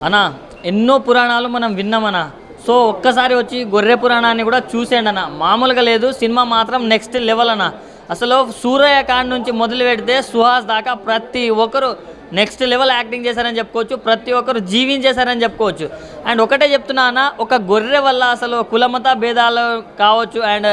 అన్నా ఎన్నో పురాణాలు మనం విన్నామన్నా. సో ఒక్కసారి వచ్చి గొర్రె పురాణాన్ని కూడా చూసేయండి అన్న. మామూలుగా లేదు, సినిమా మాత్రం నెక్స్ట్ లెవెల్ అన్న. అసలు సూరయ్య కాండ్ నుంచి మొదలు పెడితే సుహాస్ దాకా ప్రతి ఒక్కరు నెక్స్ట్ లెవెల్ యాక్టింగ్ చేశారని చెప్పుకోవచ్చు. ప్రతి ఒక్కరు జీవించేశారని చెప్పుకోవచ్చు. అండ్ ఒకటే చెప్తున్నా అన్న, ఒక గొర్రె వల్ల అసలు కులమత భేదాలు కావచ్చు అండ్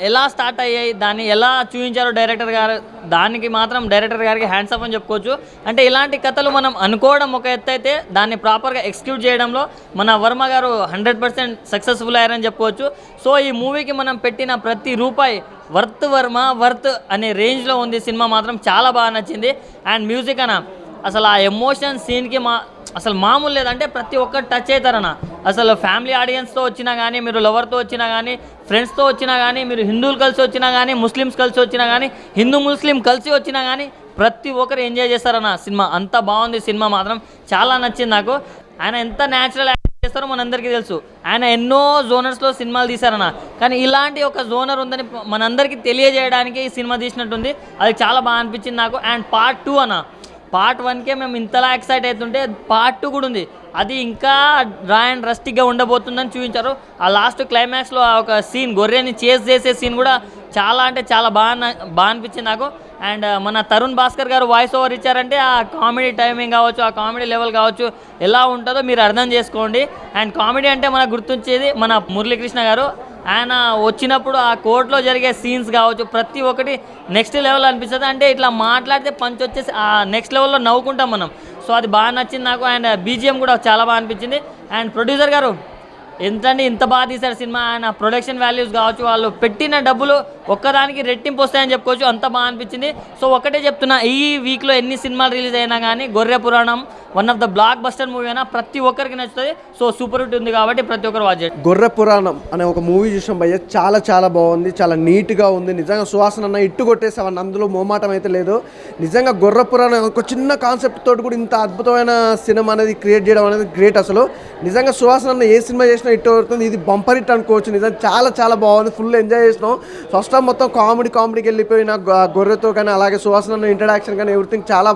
ఎలా స్టార్ట్ అయ్యాయి, దాన్ని ఎలా చూపించారో డైరెక్టర్ గారు, దానికి మాత్రం డైరెక్టర్ గారికి హ్యాండ్స్ అప్ అని చెప్పుకోవచ్చు. అంటే ఇలాంటి కథలు మనం అనుకోవడం ఒక ఎత్తు అయితే, దాన్ని ప్రాపర్గా ఎక్స్క్యూట్ చేయడంలో మన వర్మ గారు 100% సక్సెస్ఫుల్ అయ్యారని చెప్పుకోవచ్చు. సో ఈ మూవీకి మనం పెట్టిన ప్రతి రూపాయి వర్త్ అనే రేంజ్లో ఉంది. సినిమా మాత్రం చాలా బాగా నచ్చింది. అండ్ మ్యూజిక్ అన్న, అసలు ఆ ఎమోషన్ సీన్కి అసలు మామూలు లేదంటే ప్రతి ఒక్కరు టచ్ అవుతారన్న. అసలు ఫ్యామిలీ ఆడియన్స్తో వచ్చినా కానీ, మీరు లవర్తో వచ్చినా కానీ, ఫ్రెండ్స్తో వచ్చినా కానీ, మీరు హిందువులు కలిసి వచ్చినా కానీ, ముస్లిమ్స్ కలిసి వచ్చినా కానీ, హిందూ ముస్లిం కలిసి వచ్చినా కానీ ప్రతి ఒక్కరు ఎంజాయ్ చేస్తారన్న. సినిమా అంత బాగుంది. సినిమా మాత్రం చాలా నచ్చింది నాకు. ఆయన ఎంత న్యాచురల్ యాక్టింగ్ చేస్తారో మనందరికీ తెలుసు. ఆయన ఎన్నో జోనర్స్లో సినిమాలు తీశారన్న. కానీ ఇలాంటి ఒక జోనర్ ఉందని మనందరికీ తెలియజేయడానికి ఈ సినిమా తీసినట్టుంది. అది చాలా బాగా అనిపించింది నాకు. అండ్ పార్ట్ 2 అన్న, పార్ట్ 1కే మేము ఇంతలా ఎక్సైట్ అవుతుంటే పార్ట్ 2 కూడా ఉంది. అది ఇంకా డ్రా అండ్ రస్టిక్గా ఉండబోతుందని చూపించారు. ఆ లాస్ట్ క్లైమాక్స్లో ఒక సీన్, గొర్రెని చేస్ చేసే సీన్ కూడా చాలా అంటే చాలా బాగా అనిపించింది నాకు. అండ్ మన తరుణ్ భాస్కర్ గారు వాయిస్ ఓవర్ ఇచ్చారంటే ఆ కామెడీ టైమింగ్ కావచ్చు, ఆ కామెడీ లెవెల్ కావచ్చు, ఎలా ఉంటుందో మీరు అర్థం చేసుకోండి. అండ్ కామెడీ అంటే మనకు గుర్తొచ్చేది మన మురళీకృష్ణ గారు. ఆయన వచ్చినప్పుడు ఆ కోర్టులో జరిగే సీన్స్ కావచ్చు, ప్రతి ఒక్కటి నెక్స్ట్ లెవెల్ అనిపిస్తుంది. అంటే ఇట్లా మాట్లాడితే పంచ్ వచ్చేసి ఆ నెక్స్ట్ లెవెల్లో నవ్వుకుంటాం మనం. సో అది బాగా నచ్చింది నాకు. అండ్ బీజిఎం కూడా చాలా బాగా అనిపించింది. అండ్ ప్రొడ్యూసర్ గారు ఇంత బాగా తీశారు సినిమా. ఆయన ప్రొడక్షన్ వాల్యూస్ కావచ్చు, వాళ్ళు పెట్టిన డబ్బులు ఒక్కదానికి రెట్టింపు వస్తాయని చెప్పుకోవచ్చు. అంత బాగా అనిపించింది. సో ఒకటే చెప్తున్నా, ఈ వీక్లో ఎన్ని సినిమాలు రిలీజ్ అయినా కానీ గొర్రె పురాణం one of the block buster movie అయినా ప్రతి ఒక్కరికి నచ్చుతుంది. సో సూపర్ హిట్ ఉంది కాబట్టి ప్రతి ఒక్కరు వాచ్ చేయండి. గొర్రె పురాణం అనే ఒక మూవీ చూసాం భయ్య, చాలా బాగుంది, చాలా నీట్గా ఉంది. నిజంగా సుహాసన్ అన్న ఇట్టు కొట్టేసావన్న, అందులో మోమాటం అయితే లేదు. నిజంగా గొర్రె పురాణం ఒక చిన్న కాన్సెప్ట్ తోటి కూడా ఇంత అద్భుతమైన సినిమా అనేది క్రియేట్ చేయడం అనేది గ్రేట్. అసలు నిజంగా సుహాసన్ అన్న ఏ సినిమా చేసినా ఇట్టు అవుతుంది. ఇది బంపర్ హిట్ అనుకోవచ్చు. నిజంగా చాలా బాగుంది. ఫుల్ ఎంజాయ్ చేసినాం. ఫస్ట్ టైం మొత్తం కామెడీకి వెళ్ళిపోయిన గొర్రెతో కానీ, అలాగే సుహాసన్ అన్న ఇంట్రడక్షన్ కానీ ఎవ్రీథింగ్ చాలా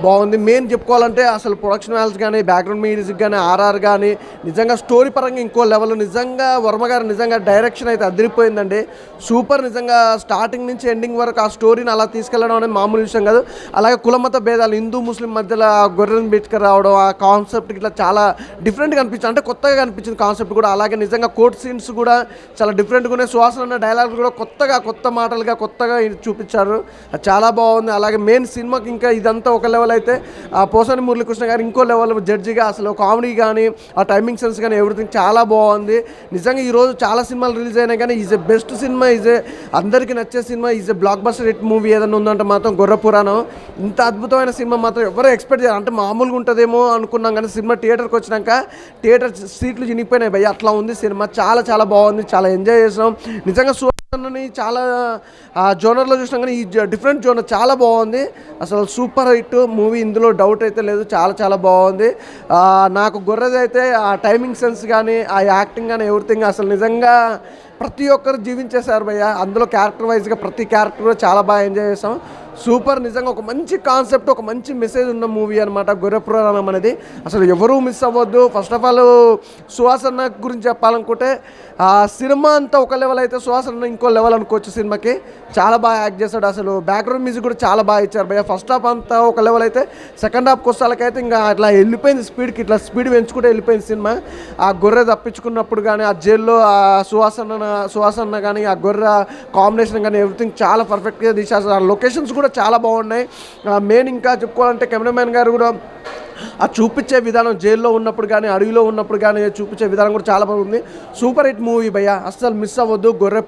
బాగుంది. మెయిన్ చెప్పుకోవాలంటే అసలు ప్రొడక్షన్ వాల్యూస్ కానీ, బ్యాక్గ్రౌండ్ మ్యూజిక్ కానీ, ఆర్ఆర్ కానీ, నిజంగా స్టోరీ పరంగా ఇంకో లెవెల్. నిజంగా వర్మ గారు నిజంగా డైరెక్షన్ అయితే అదిరిపోయిందండి. సూపర్. నిజంగా స్టార్టింగ్ నుంచి ఎండింగ్ వరకు ఆ స్టోరీని అలా తీసుకెళ్ళడం అనేది మామూలు విషయం కాదు. అలాగే కులమత భేదాలు, హిందూ ముస్లిం మధ్యలో గొర్రెని పెట్టుకు రావడం, ఆ కాన్సెప్ట్ ఇట్లా చాలా డిఫరెంట్గా అనిపించింది. అంటే కొత్తగా అనిపించింది కాన్సెప్ట్ కూడా. అలాగే నిజంగా కోర్ట్ సీన్స్ కూడా చాలా డిఫరెంట్గా ఉన్నాయి. సుహాసన్ అన్న డైలాగ్స్ కూడా కొత్త మాటలుగా కొత్తగా చూపించారు. చాలా బాగుంది. అలాగే మెయిన్ సినిమాకి ఇంకా ఇదంతా ఒక లెవెల్ అయితే, ఆ పోసాని మురళీకృష్ణ గారు ఇంకో లెవెల్ జడ్జిగా. అసలు కామెడీ కానీ, ఆ టైమింగ్ సెన్స్ కానీ ఎవ్రీథింగ్ చాలా బాగుంది. నిజంగా ఈరోజు చాలా సినిమాలు రిలీజ్ అయినాయి కానీ ఈజ్ ఎ బెస్ట్ సినిమా, అందరికీ నచ్చే cinema, block buster hit movie ఏదైనా ఉందంటే మాత్రం గొర్రె పురాణం. ఇంత అద్భుతమైన సినిమా మాత్రం ఎవరు ఎక్స్పెక్ట్ చేయాలి అంటే మామూలుగా ఉంటుందేమో అనుకున్నాం కానీ సినిమా థియేటర్కి వచ్చినాక థియేటర్ సీట్లు చినిగిపోయినాయి భయ్య, అట్లా ఉంది సినిమా. చాలా బాగుంది. చాలా ఎంజాయ్ చేసినాం. నిజంగా సుహాసన్ని చాలా జోనర్లో చూసినాం కానీ ఈ డిఫరెంట్ జోనర్ చాలా బాగుంది. అసలు సూపర్ హిట్ మూవీ, ఇందులో డౌట్ అయితే లేదు. చాలా బాగుంది. నాకు గొర్రెది అయితే ఆ టైమింగ్ సెన్స్ కానీ, ఆ యాక్టింగ్ కానీ ఎవ్రీథింగ్ అసలు నిజంగా ప్రతి ఒక్కరు జీవించేశారు భయ్య. అందులో క్యారెక్టర్ వైజ్గా ప్రతి క్యారెక్టర్ కూడా చాలా బాగా ఎంజాయ్ చేసాం. సూపర్. నిజంగా ఒక మంచి కాన్సెప్ట్, ఒక మంచి మెసేజ్ ఉన్న మూవీ అనమాట గొర్రె పురాణం అనేది. అసలు ఎవరూ మిస్ అవ్వద్దు. ఫస్ట్ ఆఫ్ ఆల్ సుహాసన్ గురించి చెప్పాలనుకుంటే ఆ సినిమా అంతా ఒక లెవెల్ అయితే సుహాసన్ ఇంకో లెవెల్ అనుకోవచ్చు. సినిమాకి చాలా బాగా యాక్ట్ చేశాడు. అసలు బ్యాక్గ్రౌండ్ మ్యూజిక్ కూడా చాలా బాగా ఇచ్చారు భయ్య. ఫస్ట్ హాఫ్ అంతా ఒక లెవెల్ అయితే, సెకండ్ హాఫ్కి వస్తాలకైతే ఇంకా అట్లా వెళ్ళిపోయింది స్పీడ్కి, ఇట్లా స్పీడ్ పెంచుకుంటే వెళ్ళిపోయింది సినిమా. ఆ గొర్రె తప్పించుకున్నప్పుడు కానీ, ఆ జైల్లో ఆ సుహాసన్న కానీ, ఆ గొర్రె కాంబినేషన్ కానీ ఎవ్రీథింగ్ చాలా పర్ఫెక్ట్గా తీసేస్తారు. ఆ లొకేషన్స్ కూడా చాలా బాగున్నాయి. మెయిన్ ఇంకా చెప్పుకోవాలంటే కెమెరామ్యాన్ గారు కూడా ఆ చూపించే విధానం, జైల్లో ఉన్నప్పుడు కానీ, అడవిలో ఉన్నప్పుడు కానీ చూపించే విధానం కూడా చాలా బాగుంది. సూపర్ హిట్ మూవీ భయ్య, అస్సలు మిస్ అవ్వద్దు. గొర్రె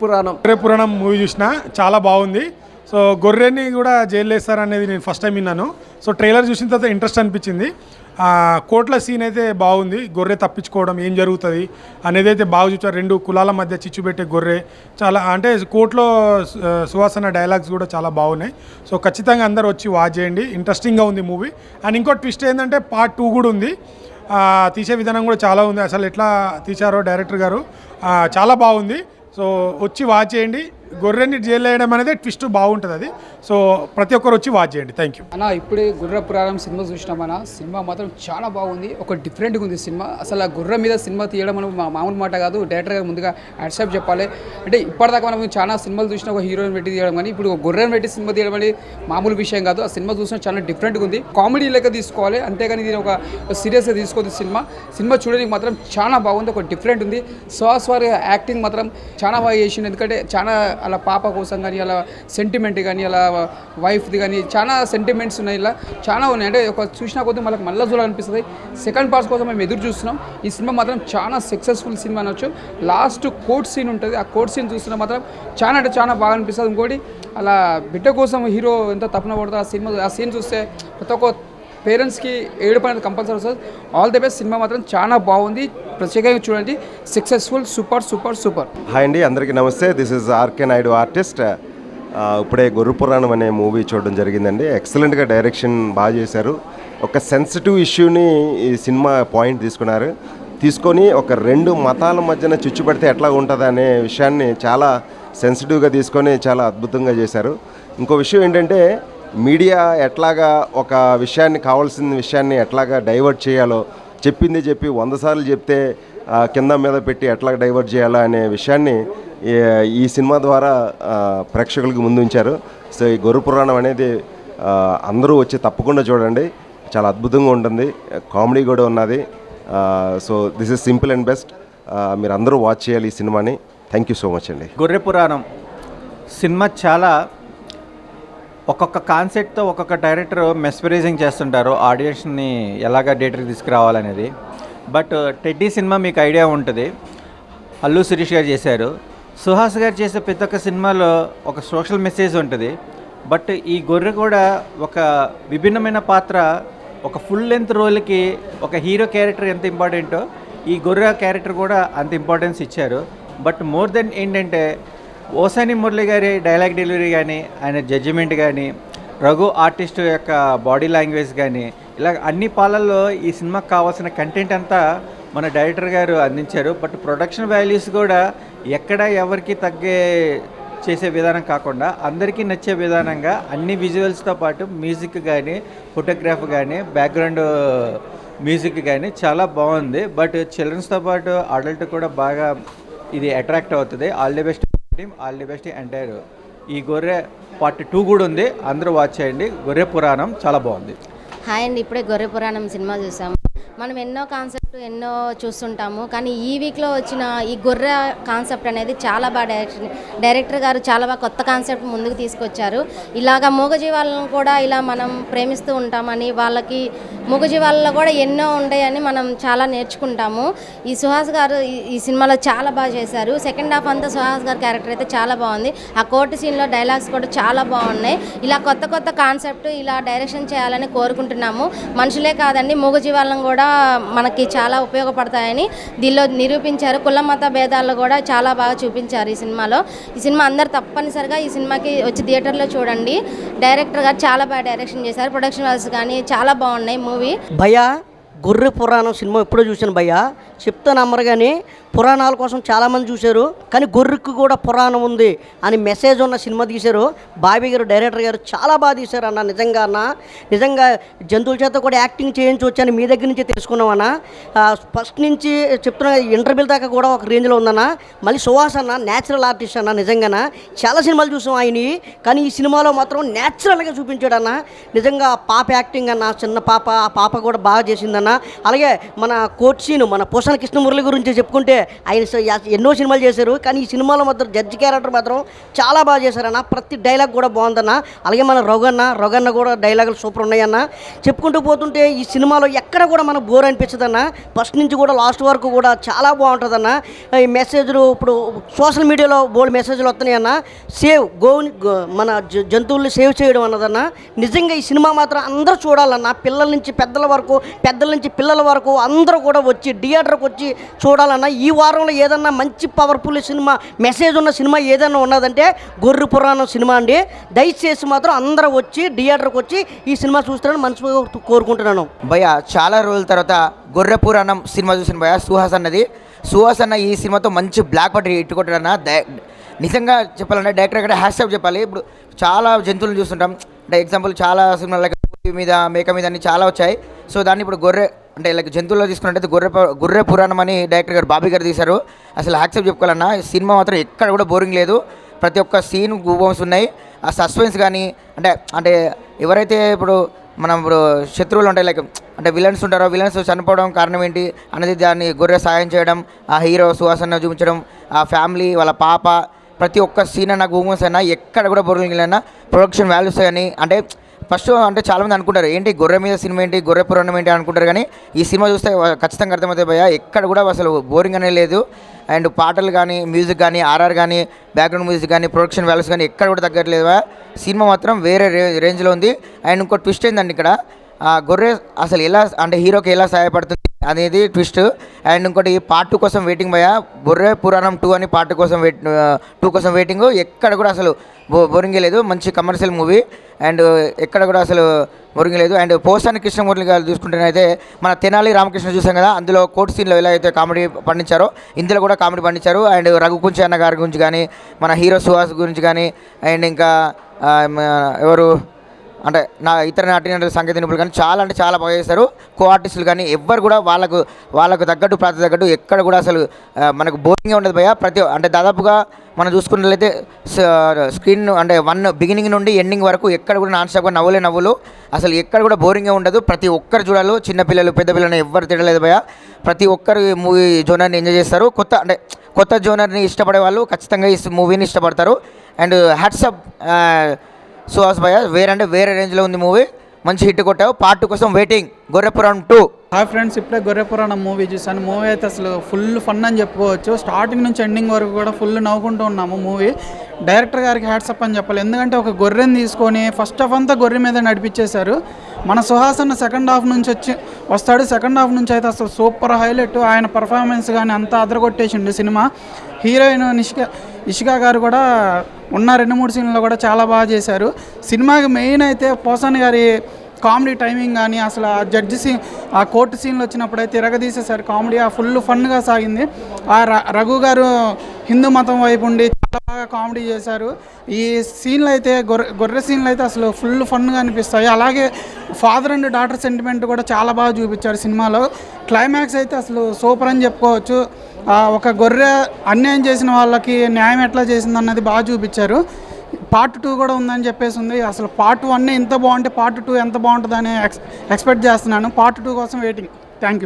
పురాణం మూవీ చూసిన చాలా బాగుంది. సో గొర్రెని కూడా జైలు వేస్తారనేది నేను ఫస్ట్ టైం విన్నాను. సో ట్రైలర్ చూసిన తర్వాత ఇంట్రెస్ట్ అనిపించింది. కోట్ల సీన్ అయితే బాగుంది. గొర్రె తప్పించుకోవడం ఏం జరుగుతుంది అనేది అయితే బాగా చూచారు. రెండు కులాల మధ్య చిచ్చు పెట్టే గొర్రె చాలా, అంటే కోర్టులో సుహాసన డైలాగ్స్ కూడా చాలా బాగున్నాయి. సో ఖచ్చితంగా అందరూ వచ్చి వాచ్ చేయండి. ఇంట్రెస్టింగ్గా ఉంది మూవీ. అండ్ ఇంకో ట్విస్ట్ ఏంటంటే పార్ట్ 2 కూడా ఉంది. తీసే విధానం కూడా చాలా ఉంది. అసలు ఎట్లా తీశారో డైరెక్టర్ గారు చాలా బాగుంది. సో వచ్చి వాచ్ చేయండి. గొర్రెని జైలు వేయడం అనేది ట్విస్ట్ బాగుంటుంది అది. సో ప్రతి ఒక్కరు వచ్చి వాచ్ చేయండి. థ్యాంక్ యూ అన్న. ఇప్పుడే గుర్ర పురాణం సినిమా చూసినామన్న. సినిమా మాత్రం చాలా బాగుంది. ఒక డిఫరెంట్గా ఉంది సినిమా. అసలు ఆ గుర్రం మీద సినిమా తీయడం మనం మామూలు మాట కాదు. డైరెక్టర్ గారు ముందుగా యాక్సెప్ట్ చెప్పాలి. అంటే ఇప్పటిదాకా మనం చాలా సినిమాలు చూసినా ఒక హీరోయిన్ పెట్టి తీయడం కానీ ఇప్పుడు గుర్రం పెట్టి సినిమా తీయడం అనేది మామూలు విషయం కాదు. ఆ సినిమా చూసినా చాలా డిఫరెంట్గా ఉంది. కామెడీ లెక్క తీసుకోవాలి, అంతేగాని దీని ఒక సీరియస్గా తీసుకోవద్దు. సినిమా చూడడానికి మాత్రం చాలా బాగుంది. ఒక డిఫరెంట్ ఉంది. సుహాస్ వారి యాక్టింగ్ మాత్రం చాలా బాగా చేసింది. ఎందుకంటే చాలా అలా పాప కోసం కానీ అలా సెంటిమెంట్ కానీ అలా వైఫ్ది కానీ చాలా సెంటిమెంట్స్ ఉన్నాయి. ఇలా చాలా ఉన్నాయి. అంటే ఒక చూసినా కొద్దీ మనకు మళ్ళీ చూడాలనిపిస్తుంది. సెకండ్ పార్ట్స్ కోసం మేము ఎదురు చూస్తున్నాం. ఈ సినిమా మాత్రం చాలా సక్సెస్ఫుల్ సినిమా అనొచ్చు. లాస్ట్ కోర్ట్ సీన్ ఉంటుంది. ఆ కోర్ట్ సీన్ చూస్తున్నా మాత్రం చాలా అంటే చాలా బాగా అనిపిస్తుంది. ఇంకోటి అలా బిడ్డ కోసం హీరో ఎంత తప్పున పడుతుందో ఆ సీన్ చూస్తే ప్రతి ఒక్క పేరెంట్స్కి ఏడుపు అనేది కంపల్సరీ వస్తుంది. All the best. సినిమా మాత్రం చాలా బాగుంది. ప్రత్యేకంగా చూడండి. Successful. Super super super. Hi అండి, అందరికీ నమస్తే. This is RK Naidu artist. ఇప్పుడే గుర్ర పురాణం అనే మూవీ చూడడం జరిగిందండి. ఎక్సలెంట్గా డైరెక్షన్ బాగా చేశారు. ఒక సెన్సిటివ్ ఇష్యూని ఈ సినిమా పాయింట్ తీసుకొని ఒక రెండు మతాల మధ్యన చిచ్చుపడితే ఎట్లా ఉంటుంది అనే విషయాన్ని చాలా సెన్సిటివ్గా తీసుకొని చాలా అద్భుతంగా చేశారు. ఇంకో విషయం ఏంటంటే మీడియా ఎట్లాగా ఒక విషయాన్ని కావాల్సిన విషయాన్ని ఎట్లాగా డైవర్ట్ చేయాలో చెప్పింది చెప్పి 100 సార్లు చెప్తే కింద మీద పెట్టి ఎట్లా డైవర్ట్ చేయాలో అనే విషయాన్ని ఈ సినిమా ద్వారా ప్రేక్షకులకి ముందు ఉంచారు. సో ఈ గుర్ర పురాణం అనేది అందరూ వచ్చి తప్పకుండా చూడండి. చాలా అద్భుతంగా ఉంటుంది. కామెడీ కూడా ఉన్నది. So this is simple and best. మీరు అందరూ వాచ్ చేయాలి ఈ సినిమాని. థ్యాంక్ యూ సో మచ్ అండి. గొర్రె పురాణం సినిమా చాలా ఒక్కొక్క కాన్సెప్ట్తో ఒక్కొక్క డైరెక్టర్ మెస్పరైజింగ్ చేస్తుంటారు ఆడియన్స్ని ఎలాగ థియేటర్కి తీసుకురావాలనేది. బట్ టెడ్డీ సినిమా మీకు ఐడియా ఉంటుంది, అల్లు శిరీష్ గారు చేశారు. సుహాస్ గారు చేసే ప్రతి ఒక్క సినిమాలో ఒక సోషల్ మెసేజ్ ఉంటుంది. బట్ ఈ గొర్రె కూడా ఒక విభిన్నమైన పాత్ర, ఒక ఫుల్ లెంత్ రోల్కి ఒక హీరో క్యారెక్టర్ ఎంత ఇంపార్టెంటో ఈ గొర్రె క్యారెక్టర్ కూడా అంత ఇంపార్టెన్స్ ఇచ్చారు. బట్ మోర్ దెన్ ఏంటంటే ఓసాని మురళి గారి డైలాగ్ డెలివరీ కానీ, ఆయన జడ్జిమెంట్ కానీ, రఘు ఆర్టిస్ట్ యొక్క బాడీ లాంగ్వేజ్ కానీ, ఇలా అన్ని పాలల్లో ఈ సినిమాకి కావాల్సిన కంటెంట్ అంతా మన డైరెక్టర్ గారు అందించారు. బట్ ప్రొడక్షన్ వాల్యూస్ కూడా ఎక్కడ ఎవరికి తగ్గే చేసే విధానం కాకుండా అందరికీ నచ్చే విధానంగా అన్ని విజువల్స్తో పాటు మ్యూజిక్ కానీ, ఫోటోగ్రాఫ్ కానీ, బ్యాక్గ్రౌండ్ మ్యూజిక్ కానీ చాలా బాగుంది. బట్ చిల్డ్రన్స్తో పాటు అడల్ట్ కూడా బాగా ఇది అట్రాక్ట్ అవుతుంది. All the best team, all the best entire. ఈ గొర్రె పార్ట్ 2 కూడా ఉంది, అందరూ వాచ్ చేయండి. గొర్రె పురాణం చాలా బాగుంది. హాయ్ అండి, ఇప్పుడే గొర్రె పురాణం సినిమా చూసాము. మనం ఎన్నో కాన్సెప్ట్ ఎన్నో చూస్తుంటాము, కానీ ఈ వీక్లో వచ్చిన ఈ గొర్రె కాన్సెప్ట్ అనేది చాలా బాగా డైరెక్టర్ గారు చాలా బాగా కొత్త కాన్సెప్ట్ ముందుకు తీసుకొచ్చారు. ఇలాగ మూగజీవాలను కూడా ఇలా మనం ప్రేమిస్తూ ఉంటామని, వాళ్ళకి మూగజీవాలలో కూడా ఎన్నో ఉంటాయని మనం చాలా నేర్చుకుంటాము. ఈ సుహాస్ గారు ఈ సినిమాలో చాలా బాగా చేశారు. సెకండ్ హాఫ్ అంతా సుహాస్ గారి క్యారెక్టర్ అయితే చాలా బాగుంది. ఆ కోర్టు సీన్లో డైలాగ్స్ కూడా చాలా బాగున్నాయి. ఇలా కొత్త కొత్త కాన్సెప్ట్ ఇలా డైరెక్షన్ చేయాలని కోరుకుంటున్నాము. మనుషులే కాదండి, మూగజీవాలను కూడా మనకి చాలా ఉపయోగపడతాయని దీనిలో నిరూపించారు. కుల మత భేదాల్లో కూడా చాలా బాగా చూపించారు ఈ సినిమాలో. ఈ సినిమా అందరు తప్పనిసరిగా ఈ సినిమాకి వచ్చి థియేటర్లో చూడండి. డైరెక్టర్ గారు చాలా బాగా డైరెక్షన్ చేశారు. ప్రొడక్షన్ వాల్స్ కానీ చాలా బాగున్నాయి మూవీ. భయ్యా గొర్రె పురాణం సినిమా ఎప్పుడో చూశాను భయ్యా, చెప్తా నమ్మరు. కానీ పురాణాల కోసం చాలామంది చూశారు, కానీ గొర్రెకు కూడా పురాణం ఉంది అని మెసేజ్ ఉన్న సినిమా తీశారు. బాబీ గారు డైరెక్టర్ గారు చాలా బాగా తీశారు అన్న. నిజంగా అన్న, నిజంగా జంతువుల చేత కూడా యాక్టింగ్ చేయించవచ్చు అని మీ దగ్గర నుంచి తెలుసుకున్నామన్న. ఫస్ట్ నుంచి చెప్తున్నా, ఇంటర్వ్యూల దాకా కూడా ఒక రేంజ్లో ఉందన్న. మళ్ళీ సుహాస్ అన్న న్యాచురల్ ఆర్టిస్ట్ అన్న. నిజంగా చాలా సినిమాలు చూసాం ఆయనవి, కానీ ఈ సినిమాలో మాత్రం న్యాచురల్గా చూపించాడు అన్న. నిజంగా పాప యాక్టింగ్ అన్న, చిన్న పాప, ఆ పాప కూడా బాగా చేసిందన్న. అలాగే మన కోర్ట్ సీను, మన పోసాన కృష్ణమురళి గురించి చెప్పుకుంటే ఆయన ఎన్నో సినిమాలు చేశారు, కానీ ఈ సినిమాలో మాత్రం జడ్జి క్యారెక్టర్ మాత్రం చాలా బాగా చేశారన్న. ప్రతి డైలాగ్ కూడా బాగుందన్న. అలాగే మన రఘన్న కూడా డైలాగులు సూపర్ ఉన్నాయన్న. చెప్పుకుంటూ పోతుంటే ఈ సినిమాలో ఎక్కడ కూడా మనకు బోర్ అనిపించదన్న. ఫస్ట్ నుంచి కూడా లాస్ట్ వరకు కూడా చాలా బాగుంటుందన్న. ఈ మెసేజ్లు ఇప్పుడు సోషల్ మీడియాలో బోల్డ్ మెసేజ్లు వస్తున్నాయన్న. మన జంతువుల్ని సేవ్ చేయడం అన్నదన్న. నిజంగా ఈ సినిమా మాత్రం అందరూ చూడాలన్న. పిల్లల నుంచి పెద్దల వరకు, పెద్దల నుంచి పిల్లల వరకు అందరూ కూడా వచ్చి థియేటర్కి వచ్చి చూడాలన్న. ఈ వారంలో ఏదన్నా మంచి పవర్ఫుల్ సినిమా, మెసేజ్ ఉన్న సినిమా ఏదైనా ఉన్నదంటే గొర్రె పురాణం సినిమా అండి. దయచేసి మాత్రం అందరూ వచ్చి థియేటర్కి వచ్చి ఈ సినిమా చూస్తారని మనసుగా కోరుకుంటున్నాను. భయ్య చాలా రోజుల తర్వాత గొర్రె పురాణం సినిమా చూసిన భయ్య సుహాస్ అన్నది. సుహాస్ అన్న ఈ సినిమాతో మంచి బ్లాక్ బస్టర్ హిట్ కొట్టాడన్న. నిజంగా చెప్పాలంటే డైరెక్టర్ కూడా హ్యాష్ చెప్పాలి. ఇప్పుడు చాలా జంతువులను చూస్తుంటాం, అంటే ఎగ్జాంపుల్ చాలా సినిమాలు లైక్ పులి మీద మేక మీద అన్ని చాలా వచ్చాయి. సో దాన్ని ఇప్పుడు గొర్రె అంటే లైక్ జంతువుల్లో తీసుకున్నట్టయితే గొర్రె పురాణం అని డైరెక్టర్ గారు బాబీ గారు తీశారు. అసలు యాక్సెప్ట్ చెప్పుకోవాలన్నా సినిమా మాత్రం ఎక్కడ కూడా బోరింగ్ లేదు. ప్రతి ఒక్క సీన్ గూబమ్స్ ఉన్నాయి. ఆ సస్పెన్స్ కానీ అంటే ఎవరైతే ఇప్పుడు శత్రువులు ఉంటాయి లైక్ అంటే విలన్స్ ఉంటారో, విలన్స్ చనిపోవడం కారణం ఏంటి అనేది దాన్ని గొర్రె సాయం చేయడం, ఆ హీరో సుహాసన్న చూపించడం, ఆ ఫ్యామిలీ వాళ్ళ పాప, ప్రతి ఒక్క సీన్ అన్న గూబమ్స్ అయినా ఎక్కడ కూడా బోరింగ్ అయినా ప్రొడక్షన్ వాల్యూస్ అని అంటే ఫస్ట్ అంటే చాలామంది అనుకుంటారు ఏంటి గొర్రె మీద సినిమా ఏంటి, గొర్రె పురాణం ఏంటి అనుకుంటారు. కానీ ఈ సినిమా చూస్తే ఖచ్చితంగా అర్థమవుతాయి భయ్య, ఎక్కడ కూడా అసలు బోరింగ్ అనేది లేదు. అండ్ పాటలు కానీ, మ్యూజిక్ కానీ, ఆర్ఆర్ కానీ, బ్యాక్గ్రౌండ్ మ్యూజిక్ కానీ, ప్రొడక్షన్ వాల్యూస్ కానీ ఎక్కడ కూడా తగ్గట్లేదు. సినిమా మాత్రం వేరే రేంజ్లో ఉంది. అండ్ ఇంకో ట్విస్ట్ ఏంటండి ఇక్కడ, గొర్రె అసలు ఎలా అంటే హీరోకి ఎలా సహాయపడుతుంది అనేది ట్విస్ట్. అండ్ ఇంకోటి పార్ట్ 2 కోసం వెయిటింగ్ భయ్య, గొర్రె పురాణం 2 అని పార్ట్ 2 కోసం వెయిటింగ్. ఎక్కడ కూడా అసలు బోరింగ్ లేదు. మంచి కమర్షియల్ మూవీ అండ్ ఎక్కడ కూడా అసలు బోరింగ్ లేదు. అండ్ పోసాని కృష్ణమూర్తి గారు చూసుకుంటేనైతే మన తెనాలి రామకృష్ణ చూసాం కదా, అందులో కోర్ట్ సీన్లో ఎలా అయితే కామెడీ పండించారో ఇందులో కూడా కామెడీ పండించారు. అండ్ రఘుకుంచి అన్న గారి గురించి కానీ, మన హీరో సుహాస్ గురించి కానీ, అండ్ ఇంకా ఎవరు అంటే ఇతర నటీనటుల సంగీత నిపుణులు కానీ చాలా అంటే చాలా బాగా చేశారు. కో ఆర్టిస్టులు కానీ ఎవ్వరు కూడా వాళ్ళకు తగ్గట్టు ప్రాతి తగ్గట్టు ఎక్కడ కూడా అసలు మనకు బోరింగ్ ఉండదు భయ్య. అంటే దాదాపుగా మనం చూసుకున్నట్లయితే స్క్రీన్ అంటే బిగినింగ్ నుండి ఎండింగ్ వరకు ఎక్కడ కూడా నాన్ స్టాప్గా నవ్వులు అసలు ఎక్కడ కూడా బోరింగ్గా ఉండదు. ప్రతి ఒక్కరు చూడాలి, చిన్నపిల్లలు పెద్ద పిల్లలు ఎవ్వరు తినలేదు భయ్య. ప్రతి ఒక్కరు ఈ మూవీ జోనర్ని ఎంజాయ్ చేస్తారు. కొత్త జోనర్ని ఇష్టపడే వాళ్ళు ఖచ్చితంగా ఈ మూవీని ఇష్టపడతారు. అండ్ హ్యాట్సప్ సుహాస్ భయ్య, వేరే రేంజ్లో ఉంది మూవీ. మంచి హిట్ కొట్టావు. పార్ట్ 2 కోసం వెయిటింగ్. గొర్రె పురాణం 2. హాయ్ ఫ్రెండ్స్, ఇప్పుడే గొర్రె పురాణం మూవీ చూసాను. మూవీ అయితే అసలు ఫుల్ ఫన్ అని చెప్పుకోవచ్చు. స్టార్టింగ్ నుంచి ఎండింగ్ వరకు కూడా ఫుల్ నవ్వుకుంటూ ఉన్నాము మూవీ. డైరెక్టర్ గారికి హ్యాట్సప్ అని చెప్పాలి. ఎందుకంటే ఒక గొర్రెని తీసుకొని ఫస్ట్ హాఫ్ అంతా గొర్రె మీద నడిపించేశారు. మన సుహాసన్న సెకండ్ హాఫ్ నుంచి వస్తాడు. సెకండ్ హాఫ్ నుంచి అయితే అసలు సూపర్ హైలైట్. ఆయన పర్ఫార్మెన్స్ కానీ అంతా అదరగొట్టేసిండు సినిమా. హీరోయిన్ ఇషికా గారు కూడా ఉన్న 2-3 సీన్లలో కూడా చాలా బాగా చేశారు. సినిమాకి మెయిన్ అయితే పోసాని గారి కామెడీ టైమింగ్ కానీ, అసలు ఆ జడ్జి సీన్, ఆ కోర్టు సీన్లు వచ్చినప్పుడు అయితే తిరగదీసేశారు కామెడీ. ఆ ఫుల్ ఫన్గా సాగింది. ఆ రఘు గారు హిందూ మతం వైపు ఉండి చాలా బాగా కామెడీ చేశారు. ఈ సీన్లు అయితే గొర్రె సీన్లు అయితే అసలు ఫుల్ ఫన్గా అనిపిస్తాయి. అలాగే ఫాదర్ అండ్ డాటర్ సెంటిమెంట్ కూడా చాలా బాగా చూపించారు సినిమాలో. క్లైమాక్స్ అయితే అసలు సూపర్ అని చెప్పుకోవచ్చు. ఒక గొర్రె అన్యాయం చేసిన వాళ్ళకి న్యాయం ఎట్లా చేసింది అన్నది బాగా చూపించారు. పార్ట్ 2 కూడా ఉందని చెప్పేసి ఉంది. అసలు పార్ట్ 1 ఇంత బాగుంటే పార్ట్ 2 ఎంత బాగుంటుందని ఎక్స్పెక్ట్ చేస్తున్నాను. పార్ట్ 2 కోసం వెయిటింగ్. Thank you.